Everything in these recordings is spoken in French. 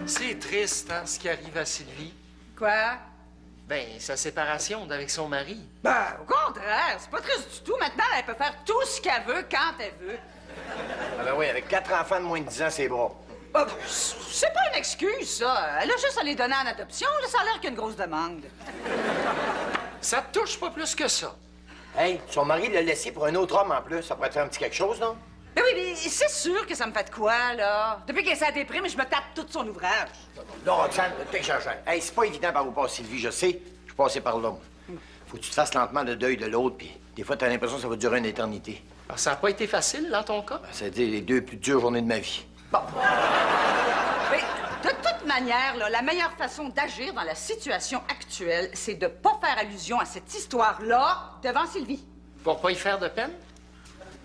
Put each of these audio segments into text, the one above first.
C'est triste, hein, ce qui arrive à Sylvie. Quoi? Ben, sa séparation d'avec son mari. Ben, au contraire, c'est pas triste du tout. Maintenant, elle peut faire tout ce qu'elle veut, quand elle veut. Ah ben oui, avec 4 enfants de moins de 10 ans, c'est bras. C'est pas une excuse, ça. Elle a juste à les donner en adoption. Là, ça a l'air qu'il y a une grosse demande. Ça te touche pas plus que ça. Hey, son mari l'a laissé pour un autre homme en plus. Ça pourrait te faire un petit quelque chose, non? Ben oui, mais c'est sûr que ça me fait de quoi, là? Depuis qu'elle s'est déprime, je me tape tout son ouvrage. Non, Roxane, t'exagères. Hey, c'est pas évident par où passe Sylvie, je sais. Je suis passé par là, moi. Faut que tu te fasses lentement le deuil de l'autre, puis des fois, t'as l'impression que ça va durer une éternité. Alors, ça n'a pas été facile, dans ton cas? Ben, ça a été les 2 plus dures journées de ma vie. Bon. Mais de toute manière, là, la meilleure façon d'agir dans la situation actuelle, c'est de pas faire allusion à cette histoire-là devant Sylvie. Pour pas y faire de peine?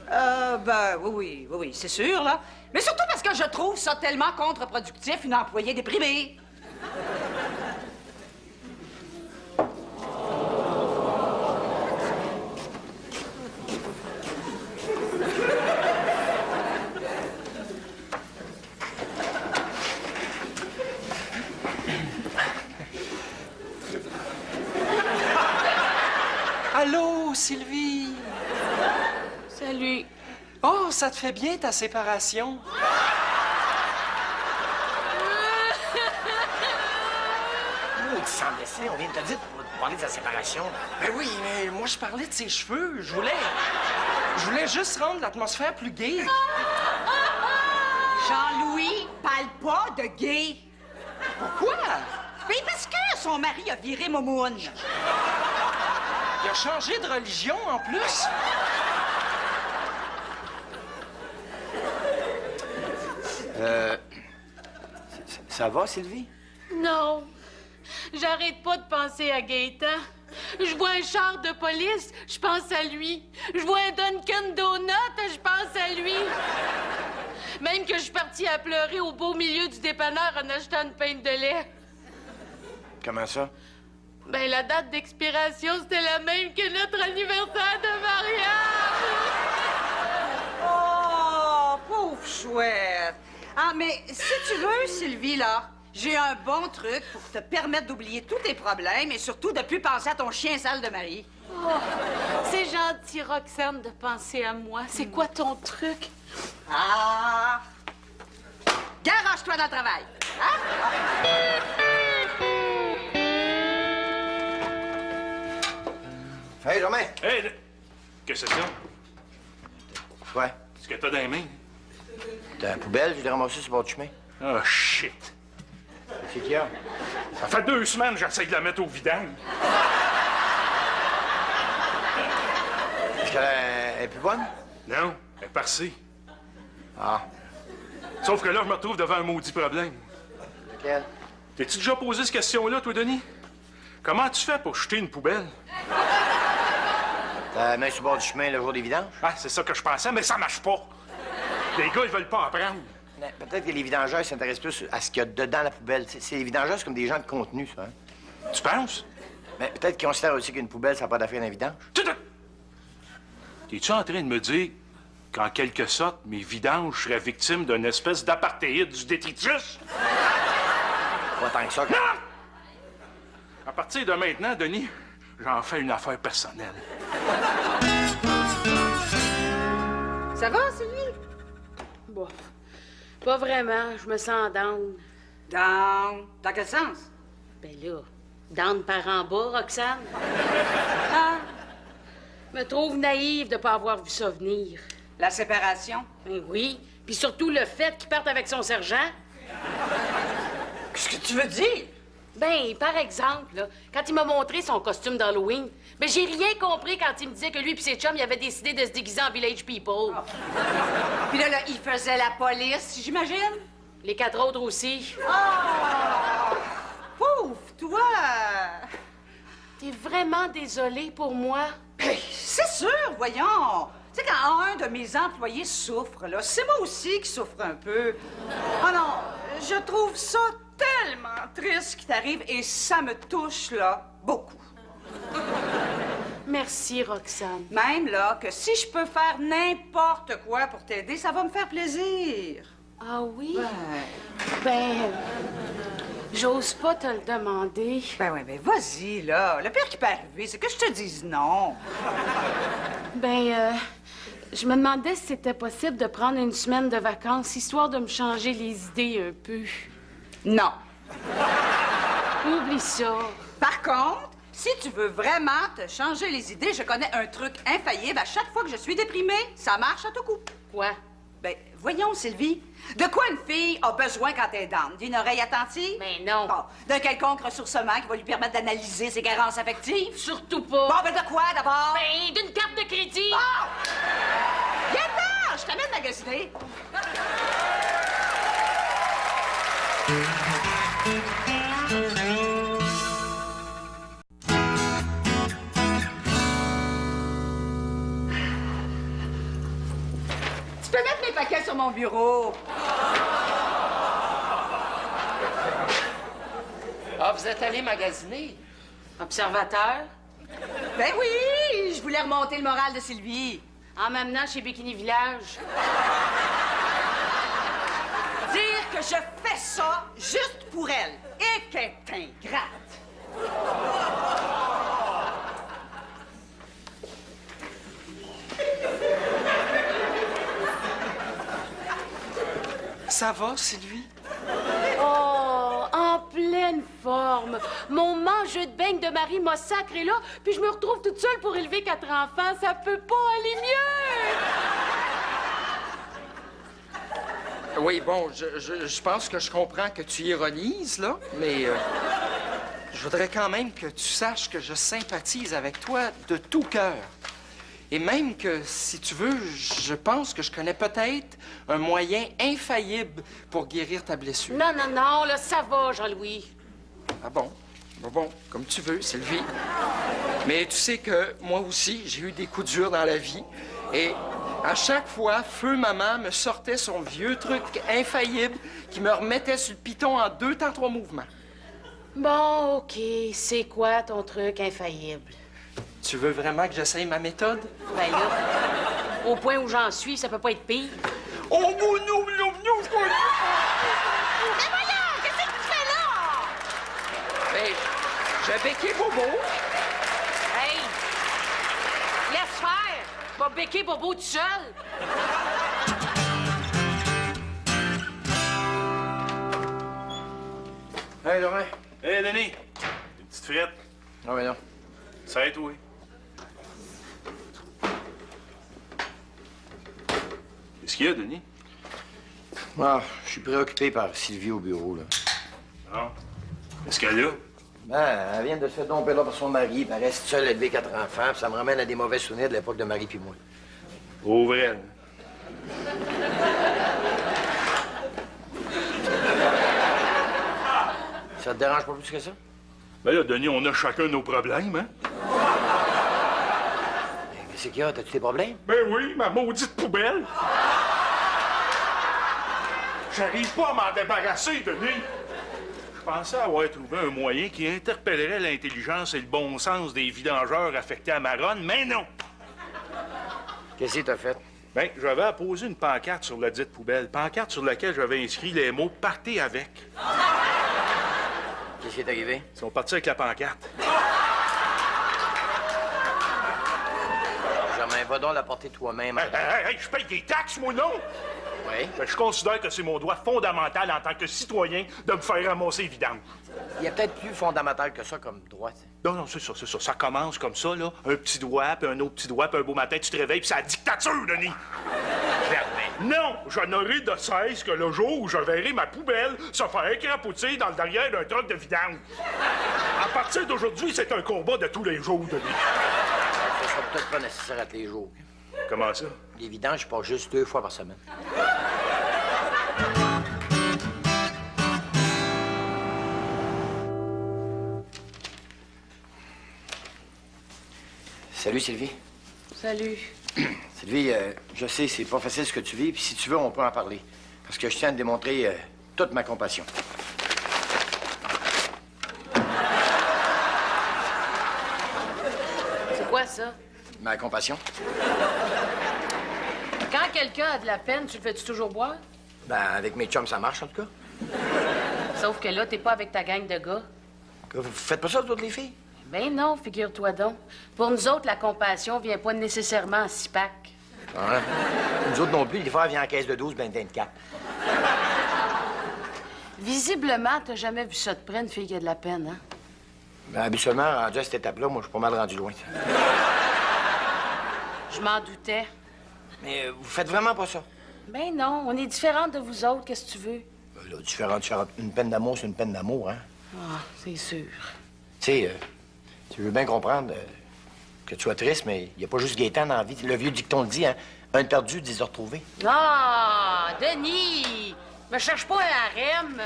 Ben, oui, c'est sûr, là. Mais surtout parce que je trouve ça tellement contre-productif, une employée déprimée. Allô, Sylvie? Salut. Oh, ça te fait bien, ta séparation? Oh, tu sembles laisser, on vient de te dire pour te parler de sa séparation. Ben oui, mais moi, je parlais de ses cheveux. Je voulais juste rendre l'atmosphère plus gaie. Jean-Louis parle pas de gay. Pourquoi? Mais parce que son mari a viré Momoun. Il a changé de religion, en plus. Ça va, Sylvie? Non. J'arrête pas de penser à Gaëtan. Je vois un char de police, je pense à lui. Je vois un Dunkin' Donut, je pense à lui. Même que je suis partie à pleurer au beau milieu du dépanneur en achetant une pinte de lait. Comment ça? Ben, la date d'expiration, c'était la même que notre anniversaire de mariage. Oh, pauvre chouette. Ah, mais si tu veux, Sylvie, là, j'ai un bon truc pour te permettre d'oublier tous tes problèmes et surtout de plus penser à ton chien sale de mari. Oh, c'est gentil, Roxane, de penser à moi. C'est quoi ton truc? Ah! Garage-toi dans le travail. Hein? Hey, Germain! Hey, qu'est-ce que c'est ça? Ouais. Ce que t'as dans les mains? T'as la poubelle, je l'ai ramassée sur le bord du chemin. Oh, shit. C'est qu'il y a? Ça fait 2 semaines que j'essaie de la mettre au vidange. Est-ce qu'elle est plus bonne? Non, elle est passée. Ah. Sauf que là, je me retrouve devant un maudit problème. Lequel? T'es-tu déjà posé cette question-là, toi, Denis? Comment tu fais pour jeter une poubelle? T'as la main sur le bord du chemin le jour des vidanges? Ah, c'est ça que je pensais, mais ça marche pas. Les gars, ils veulent pas apprendre. Mais peut-être que les vidangeurs s'intéressent plus à ce qu'il y a dedans la poubelle. C'est les vidangeurs, c'est comme des gens de contenu, ça. Hein? Tu penses? Mais peut-être qu'ils considèrent aussi qu'une poubelle, ça n'a pas d'affaire d'un vidange. T'es-tu en train de me dire qu'en quelque sorte, mes vidanges seraient victimes d'une espèce d'apartheid du détritus? Pas tant que ça. Non! À partir de maintenant, Denis, j'en fais une affaire personnelle. Ça va, Sylvie? Bon, pas vraiment. Je me sens down. Dans quel sens? Ben là, down par en bas, Roxane. Ah, Me trouve naïve de pas avoir vu ça venir. la séparation. Ben oui. Puis surtout le fait qu'il parte avec son sergent. Qu'est-ce que tu veux dire? Ben, par exemple, là, quand il m'a montré son costume d'Halloween, ben j'ai rien compris quand il me disait que lui et ses chums, ils avaient décidé de se déguiser en Village People. Puis là, il faisait la police, j'imagine? Les 4 autres aussi. Oh! Pauvre toi! T'es vraiment désolée pour moi? Hey, c'est sûr, voyons! Tu sais, quand un de mes employés souffre, là, c'est moi aussi qui souffre un peu. Oh non, je trouve ça tellement triste ce qui t'arrive et ça me touche, là, beaucoup. Merci, Roxane. Même, là, que si je peux faire n'importe quoi pour t'aider, ça va me faire plaisir. Ah oui? Ben, Ben, j'ose pas te le demander. ben, vas-y, là. Le pire qui peut arriver, c'est que je te dise non. Ben, je me demandais si c'était possible de prendre une semaine de vacances, histoire de me changer les idées un peu. Non. Oublie ça. Par contre, si tu veux vraiment te changer les idées, je connais un truc infaillible. À chaque fois que je suis déprimée, ça marche à tout coup. Quoi? Ben, voyons, Sylvie. De quoi une fille a besoin quand elle est down? D'une oreille attentive? Mais non. Bon, d'un quelconque ressourcement qui va lui permettre d'analyser ses carences affectives? Surtout pas. Bon, ben de quoi, d'abord? Ben, d'une carte de crédit. Bon! Viens-t'en! Je t'amène magasiner. Tu peux mettre mes paquets sur mon bureau. Ah, vous êtes allé magasiner? Observateur. Ben oui, je voulais remonter le moral de Sylvie. En m'amenant chez Bikini Village. Dire que je fais ça juste pour elle et qu'elle est ingrate. Ça va, Sylvie? Oh, en pleine forme. Mon mangeux de beigne de mari m'a sacré là, puis je me retrouve toute seule pour élever 4 enfants. Ça peut pas aller mieux! Oui, bon, je pense que je comprends que tu ironises, là, mais je voudrais quand même que tu saches que je sympathise avec toi de tout cœur. Et même que, si tu veux, je pense que je connais peut-être un moyen infaillible pour guérir ta blessure. Non, non, non, là, ça va, Jean-Louis. Ah bon? Bon, comme tu veux, Sylvie. Mais tu sais que moi aussi, j'ai eu des coups durs dans la vie. Et à chaque fois, Feu Maman me sortait son vieux truc infaillible qui me remettait sur le piton en 2 temps 3 mouvements. Bon, OK. C'est quoi ton truc infaillible? Tu veux vraiment que j'essaye ma méthode? Ben là, au point où j'en suis, ça peut pas être pire. Oh, non, non, non, Mais voyons, qu'est-ce que tu fais là? Ben, j'ai béqué Bobo. Hey! Laisse faire! Va béquer Bobo tout seul! Hey, Laurent. Hé, Denis, une petite frette. Ah, ben non. Ça va être oui. Qu'est-ce qu'il y a, Denis? Ah, je suis préoccupé par Sylvie au bureau, là. Non. Qu'est-ce qu'elle a? Ben, elle vient de se faire domper là par son mari, puis elle reste seule, élever 4 enfants, puis ça me ramène à des mauvais souvenirs de l'époque de Marie puis moi. Au vrai. Ça te dérange pas plus que ça? Ben là, Denis, on a chacun nos problèmes, hein? Qu'est-ce qu'il y a? T'as-tu des problèmes? Ben oui, ma maudite poubelle! J'arrive pas à m'en débarrasser, Denis! Je pensais avoir trouvé un moyen qui interpellerait l'intelligence et le bon sens des vidangeurs affectés à Maronne, mais non! Qu'est-ce que t'as fait? Ben, j'avais apposé une pancarte sur la dite poubelle, pancarte sur laquelle j'avais inscrit les mots « Partez avec ». Qu'est-ce qui est arrivé? Ils sont partis avec la pancarte. Germain, va donc la porter toi-même. Hey, je paye des taxes, moi, non? Oui. Ben, je considère que c'est mon droit fondamental en tant que citoyen de me faire ramasser les vidanges. Il y a peut-être plus fondamental que ça comme droit, tu sais. Non, c'est ça, c'est ça. Ça commence comme ça, là. Un petit doigt, puis un autre petit doigt, puis un beau matin, tu te réveilles, puis c'est la dictature, Denis. Non, je n'aurai de cesse que le jour où je verrai ma poubelle se faire écrapoter dans le derrière d'un truck de vidange. À partir d'aujourd'hui, c'est un combat de tous les jours, Denis. Ça sera peut-être pas nécessaire à tous les jours. Comment ça? Les vidanges, je passe juste 2 fois par semaine. Salut, Sylvie. Salut. Sylvie, je sais, c'est pas facile ce que tu vis, puis si tu veux, on peut en parler. Parce que je tiens à te démontrer toute ma compassion. C'est quoi ça? Ma compassion? Quand quelqu'un a de la peine, tu le fais-tu toujours boire? Ben, avec mes chums, ça marche, en tout cas. Sauf que là, t'es pas avec ta gang de gars. Vous faites pas ça, toutes les filles? Ben non, figure-toi donc. Pour nous autres, la compassion vient pas nécessairement en 6-pack. Ah, nous autres non plus, des fois, elle vient en caisse de 12, ben 24. Visiblement, t'as jamais vu ça de près, une fille qui a de la peine, hein? Ben, habituellement, rendu à cette étape-là, moi, je suis pas mal rendu loin. Je m'en doutais. Mais vous faites vraiment pas ça? Ben non, on est différentes de vous autres, qu'est-ce que tu veux? Ben là, différente. Une peine d'amour, c'est une peine d'amour, hein? Ah, c'est sûr. Tu sais, tu veux bien comprendre que tu sois triste, mais il n'y a pas juste Gaétan dans la vie. Le vieux dicton le dit, hein? Un de perdu, 10 de retrouvé. Ah, Denis! Me cherche pas un harem.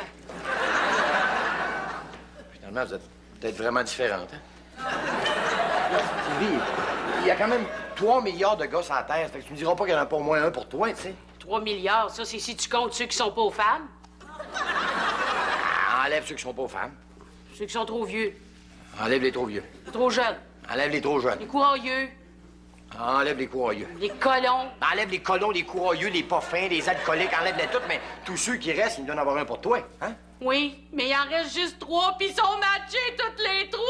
Finalement, vous êtes peut-être vraiment différentes, hein? Sylvie, il y a quand même 3 milliards de gars sur la Terre. Fait que tu me diras pas qu'il y en a pas au moins un pour toi, tu sais. 3 milliards, ça, c'est si tu comptes ceux qui sont pas aux femmes. Enlève ceux qui sont pas aux femmes. Ceux qui sont trop vieux, Enlève les trop vieux. trop jeunes, Enlève les trop jeunes. les courageux, Enlève les courageux. les colons. Enlève les colons, les courageux, les pas fins, les alcooliques, enlève-les toutes, mais tous ceux qui restent, il doit en avoir un pour toi, hein? Oui, mais il en reste juste 3, puis ils sont matchés, toutes les 3!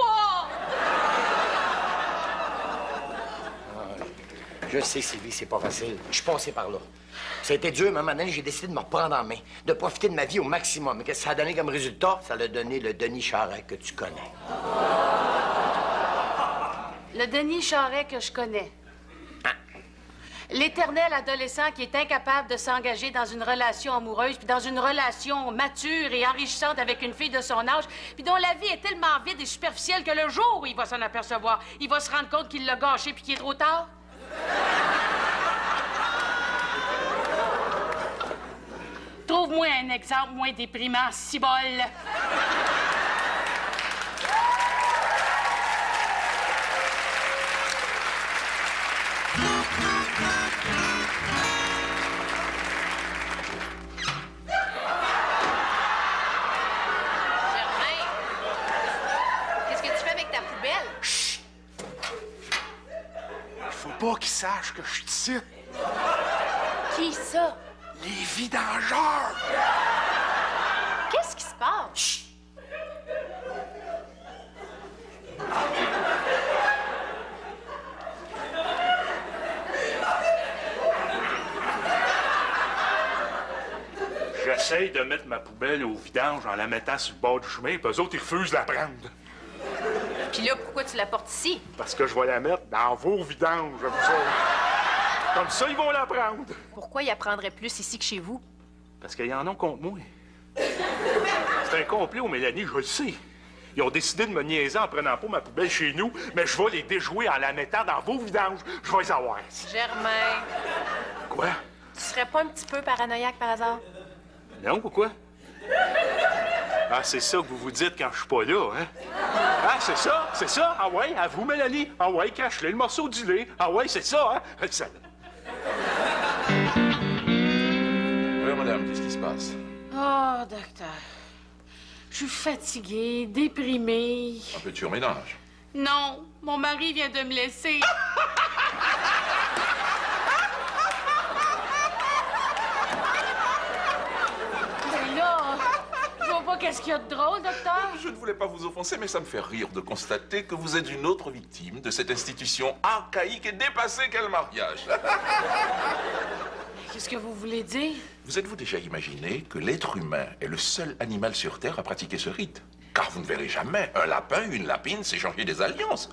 Je sais, Sylvie, c'est pas facile. Je suis passé par là. Ça a été dur, mais à un moment donné, j'ai décidé de me reprendre en main, de profiter de ma vie au maximum. Mais qu'est-ce que ça a donné comme résultat? Ça a donné le Denis Charest que tu connais. Le Denis Charest que je connais. L'éternel adolescent qui est incapable de s'engager dans une relation amoureuse, puis dans une relation mature et enrichissante avec une fille de son âge, puis dont la vie est tellement vide et superficielle que le jour où il va s'en apercevoir, il va se rendre compte qu'il l'a gâché puis qu'il est trop tard. Trouve-moi un exemple moins déprimant, cibole. Pas qu'ils sachent que je te cite. Qui ça? Les vidangeurs! Qu'est-ce qui se passe? Chut! J'essaye de mettre ma poubelle au vidange en la mettant sur le bord du chemin, puis eux autres, ils refusent de la prendre. Puis là, pourquoi tu la portes ici? Parce que je vais la mettre dans vos vidanges, vous autres. Comme ça, ils vont la prendre. Pourquoi ils apprendraient plus ici que chez vous? Parce qu'ils en ont contre moi. C'est un complot, Mélanie, je le sais. Ils ont décidé de me niaiser en prenant pas ma poubelle chez nous, mais je vais les déjouer en la mettant dans vos vidanges. Je vais les avoir. Germain, Quoi? tu serais pas un petit peu paranoïaque par hasard? Non, pourquoi? Ah, c'est ça que vous vous dites quand je suis pas là, hein? Ah, c'est ça, c'est ça? Ah ouais, à vous, Mélanie? Ah ouais, cache-le, le morceau du lait. Ah ouais, c'est ça, hein? Ça... Oui, madame, qu'est-ce qui se passe? Oh, docteur. Je suis fatiguée, déprimée. Un peu de surménage. Non, mon mari vient de me laisser. Mais là, je vois pas qu'est-ce qu'il y a de drôle, docteur. Je ne voulais pas vous offenser, mais ça me fait rire de constater que vous êtes une autre victime de cette institution archaïque et dépassée qu'est le mariage. Qu'est-ce que vous voulez dire? Vous êtes-vous déjà imaginé que l'être humain est le seul animal sur Terre à pratiquer ce rite? Car vous ne verrez jamais un lapin, une lapine s'échanger des alliances.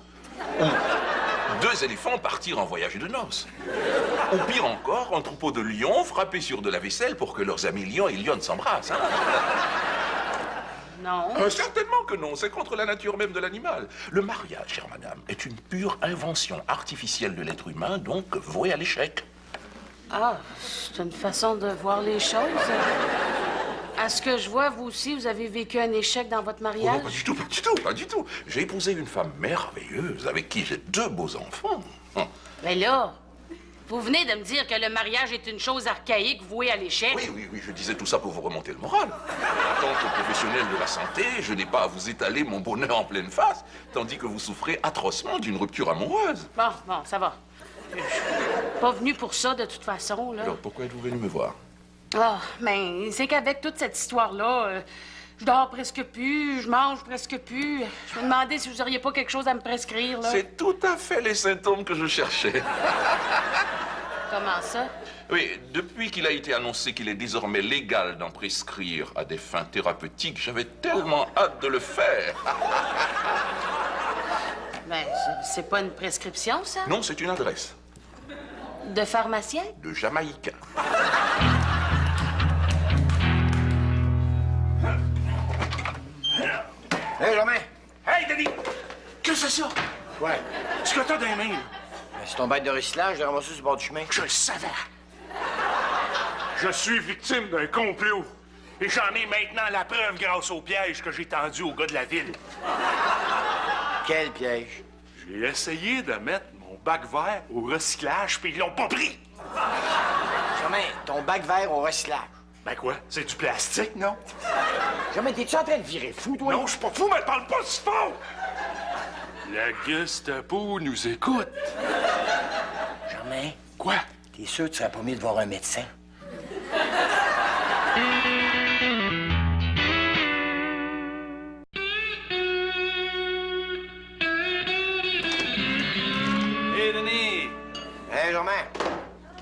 Ou 2 éléphants partir en voyage de noces. Ou pire encore, un troupeau de lions frapper sur de la vaisselle pour que leurs amis lions et lionnes s'embrassent. Hein? Non. Certainement que non, c'est contre la nature même de l'animal. Le mariage, chère madame, est une pure invention artificielle de l'être humain, donc vouée à l'échec. Ah, c'est une façon de voir les choses. À ce que je vois, vous aussi, vous avez vécu un échec dans votre Oh non, mariage? pas du tout, pas du tout, pas du tout. J'ai épousé une femme merveilleuse avec qui j'ai 2 beaux enfants. Mais là, vous venez de me dire que le mariage est une chose archaïque vouée à l'échec. Oui, je disais tout ça pour vous remonter le moral. En tant que professionnel de la santé, je n'ai pas à vous étaler mon bonheur en pleine face, tandis que vous souffrez atrocement d'une rupture amoureuse. Bon, ça va. Je suis pas venu pour ça, de toute façon, là. Alors pourquoi êtes-vous venu me voir? Ah, mais c'est qu'avec toute cette histoire-là, je dors presque plus, je mange presque plus. Je me demandais si vous auriez pas quelque chose à me prescrire, là. C'est tout à fait les symptômes que je cherchais. Comment ça? Oui, depuis qu'il a été annoncé qu'il est désormais légal d'en prescrire à des fins thérapeutiques, j'avais tellement hâte de le faire. Ben, c'est pas une prescription, ça? Non, c'est une adresse. De pharmacien? De Jamaïcain. Hé, Romain! Hey, Denis! Qu'est-ce que c'est ça? Ouais. Ce que t'as dans les mains, là? Ben, c'est ton bête de recyclage, je l'ai ramassé sur le bord du chemin. Je le savais. Je suis victime d'un complot. Et j'en ai maintenant la preuve grâce au piège que j'ai tendu au gars de la ville. Quel piège? J'ai essayé de mettre mon bac vert au recyclage, puis ils l'ont pas pris. Romain, ton bac vert au recyclage. Ben quoi? C'est du plastique, non? Romain, t'es-tu en train de virer fou, toi? Non, je suis pas fou, mais parle pas si fort! La Gestapo nous écoute. Germain, Quoi? t'es sûr que tu serais pas mieux de voir un médecin? Hey, Denis! Hé, Germain!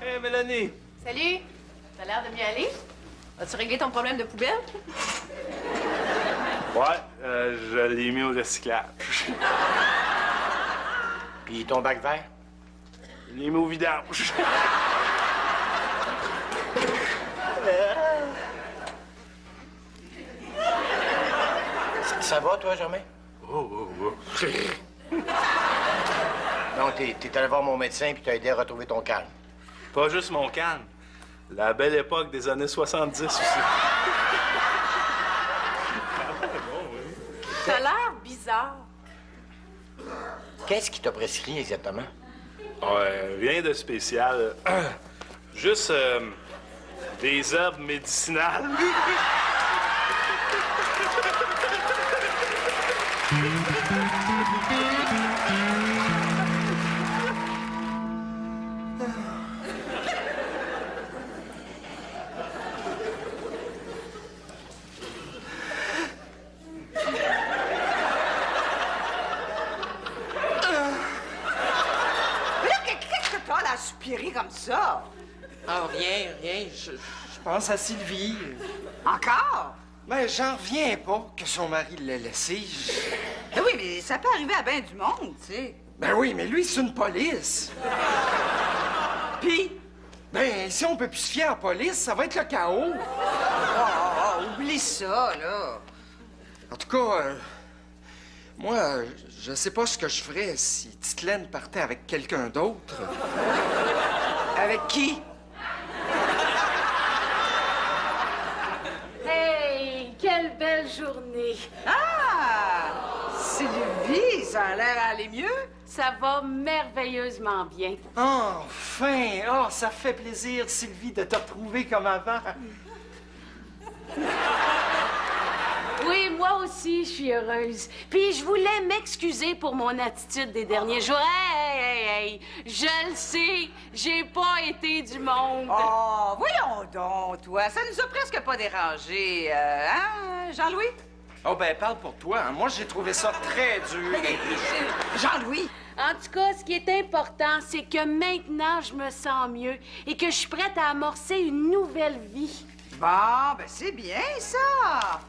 Hey, Mélanie! Salut! T'as l'air de mieux aller? As-tu réglé ton problème de poubelle? Ouais, je l'ai mis au recyclage. Puis ton bac vert? Je l'ai mis au vidange. Ça va, toi, Germain? Oh. Non, t'es allé voir mon médecin puis t'as aidé à retrouver ton calme. Pas juste mon calme. La belle époque des années 70 aussi. T'as l'air bizarre. Qu'est-ce qui t'a prescrit exactement? Ouais, rien de spécial. Juste des herbes médicinales. Mais là, qu'est-ce que t'as là, à soupirer comme ça? Ah, rien. Je pense à Sylvie. Encore? Ben, j'en reviens pas que son mari l'ait laissé. Ben oui, mais ça peut arriver à bien du monde, tu sais. Ben oui, mais lui, c'est une police. Puis? Ben, si on peut plus se fier à la police, ça va être le chaos. Oublie ça, là. En tout cas, moi, je sais pas ce que je ferais si Titelaine partait avec quelqu'un d'autre. Avec qui? Hey, quelle belle journée! Ah! Sylvie, ça a l'air à aller mieux. Ça va merveilleusement bien. Enfin! Oh, ça fait plaisir, Sylvie, de te retrouver comme avant. Oui, moi aussi, je suis heureuse. Puis je voulais m'excuser pour mon attitude des derniers jours. Hey! Je le sais, j'ai pas été du monde. Oh, voyons donc, toi. Ça nous a presque pas dérangés. Hein, Jean-Louis? Oh, ben, parle pour toi. Hein. Moi, j'ai trouvé ça très dur. Jean-Louis? En tout cas, ce qui est important, c'est que maintenant, je me sens mieux et que je suis prête à amorcer une nouvelle vie. Bon, ben c'est bien, ça.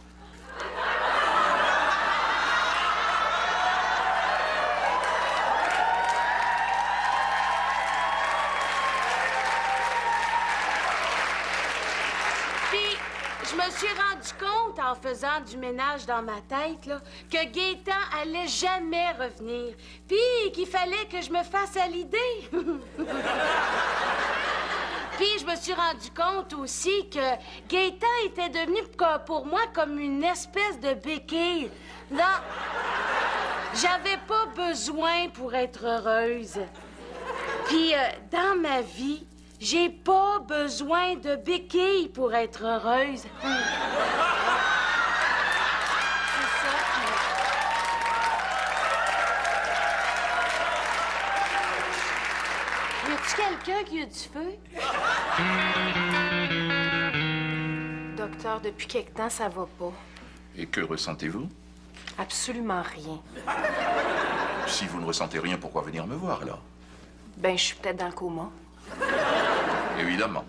Puis, je me suis rendu compte, en faisant du ménage dans ma tête, là, que Gaétan allait jamais revenir. Puis qu'il fallait que je me fasse à l'idée. Puis je me suis rendu compte aussi que Gaétan était devenu pour moi comme une espèce de béquille. Non, j'avais pas besoin pour être heureuse. Puis dans ma vie, j'ai pas besoin de béquilles pour être heureuse. C'est ça. Y a-tu quelqu'un qui a du feu? docteur, depuis quelque temps, ça va pas. Et que ressentez-vous? Absolument rien. Si vous ne ressentez rien, pourquoi venir me voir, alors? Ben, je suis peut-être dans le coma. Évidemment.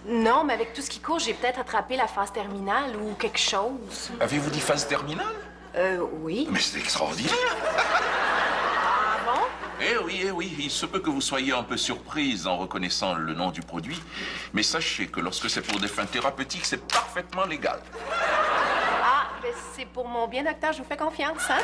Non, mais avec tout ce qui court, j'ai peut-être attrapé la phase terminale ou quelque chose. Avez-vous dit phase terminale? Oui. Mais c'est extraordinaire! Ah bon? Eh oui, il se peut que vous soyez un peu surprise en reconnaissant le nom du produit, mais sachez que lorsque c'est pour des fins thérapeutiques, c'est parfaitement légal. Ah, ben c'est pour mon bien, docteur, je vous fais confiance, hein?